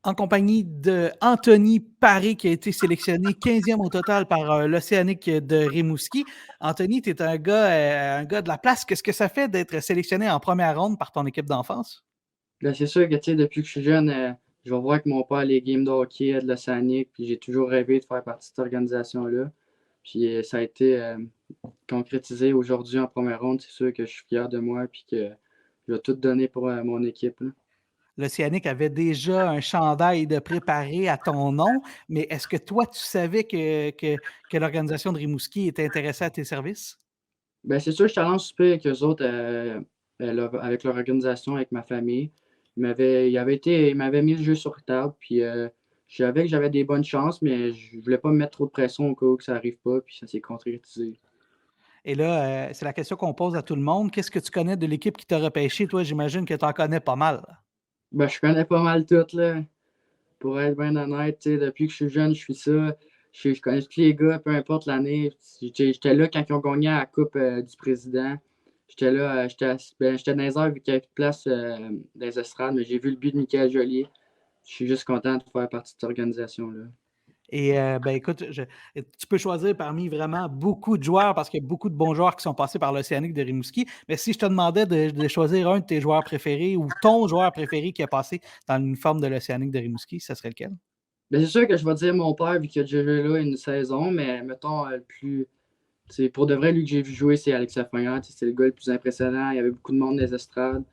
en compagnie d'Anthony Paré, qui a été sélectionné 15e au total par l'Océanic de Rimouski. Anthony, tu es un gars de la place. Qu'est-ce que ça fait d'être sélectionné en première ronde par ton équipe d'enfance? Là, c'est sûr que, tu sais, depuis que je suis jeune, je vais voir avec mon père les games de hockey de l'Océanique, puis j'ai toujours rêvé de faire partie de cette organisation-là. Puis ça a été concrétisé aujourd'hui en première ronde. C'est sûr que je suis fier de moi, puis que je vais tout donner pour mon équipe, là. L'Océanic avait déjà un chandail de préparé à ton nom, mais est-ce que toi, tu savais que l'organisation de Rimouski était intéressée à tes services? Ben, c'est sûr, je suis allé en souper avec eux autres, avec leur organisation, avec ma famille. Ils m'avaient mis le jeu sur table, puis je savais que j'avais des bonnes chances, mais je voulais pas me mettre trop de pression au cas où que ça arrive pas, puis ça s'est concrétisé. Et là, c'est la question qu'on pose à tout le monde. Qu'est-ce que tu connais de l'équipe qui t'a repêché? Toi, j'imagine que tu en connais pas mal. Ben, je connais pas mal tout, là. Pour être bien honnête, tu sais, depuis que je suis jeune, je suis ça. Je connais tous les gars, peu importe l'année. J'étais là quand ils ont gagné la Coupe du Président. J'étais là, j'étais dans les airs vu qu'il y avait plus de place dans les estrades, mais j'ai vu le but de Michael Joly. Je suis juste content de faire partie de cette organisation-là. Et ben écoute, tu peux choisir parmi vraiment beaucoup de joueurs parce qu'il y a beaucoup de bons joueurs qui sont passés par l'Océanique de Rimouski. Mais si je te demandais de choisir un de tes joueurs préférés ou ton joueur préféré qui a passé dans l'uniforme de l'Océanique de Rimouski, ça serait lequel? Ben, c'est sûr que je vais dire mon père vu qu'il a déjà joué là une saison, mais mettons le plus. Pour de vrai, lui que j'ai vu jouer, c'est Alex Lafrenière. C'est le gars le plus impressionnant. Il y avait beaucoup de monde dans les estrades.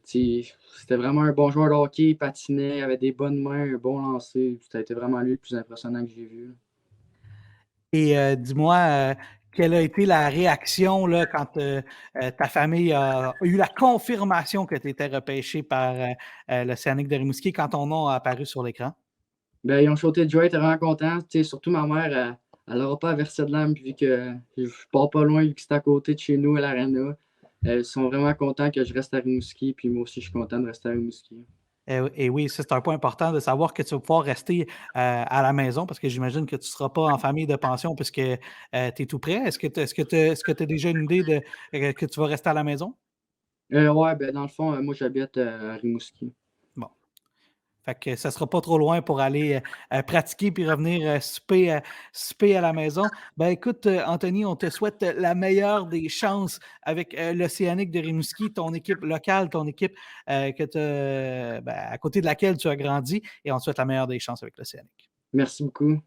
C'était vraiment un bon joueur de hockey, il patinait, il avait des bonnes mains, un bon lancer. C'était vraiment lui le plus impressionnant que j'ai vu. Et dis-moi, quelle a été la réaction là, quand ta famille a eu la confirmation que tu étais repêché par l'Océanique de Rimouski quand ton nom a apparu sur l'écran? Ben, ils ont sauté de joie, ils étaient vraiment contents. Surtout ma mère, elle n'aura pas versé de larmes vu que je pars pas loin, vu que c'est à côté de chez nous à l'Arena. Ils sont vraiment contents que je reste à Rimouski, puis moi aussi je suis content de rester à Rimouski. Et oui, ça, c'est un point important de savoir que tu vas pouvoir rester à la maison parce que j'imagine que tu ne seras pas en famille de pension puisque tu es tout prêt. Est-ce que tu as déjà une idée de que tu vas rester à la maison? Ouais, ben dans le fond, moi j'habite à Rimouski. Bon. Fait que ça sera pas trop loin pour aller pratiquer puis revenir souper à la maison. Ben écoute, Anthony, on te souhaite la meilleure des chances avec l'Océanique de Rimouski, ton équipe locale, ton équipe à côté de laquelle tu as grandi, et on te souhaite la meilleure des chances avec l'Océanique. Merci beaucoup.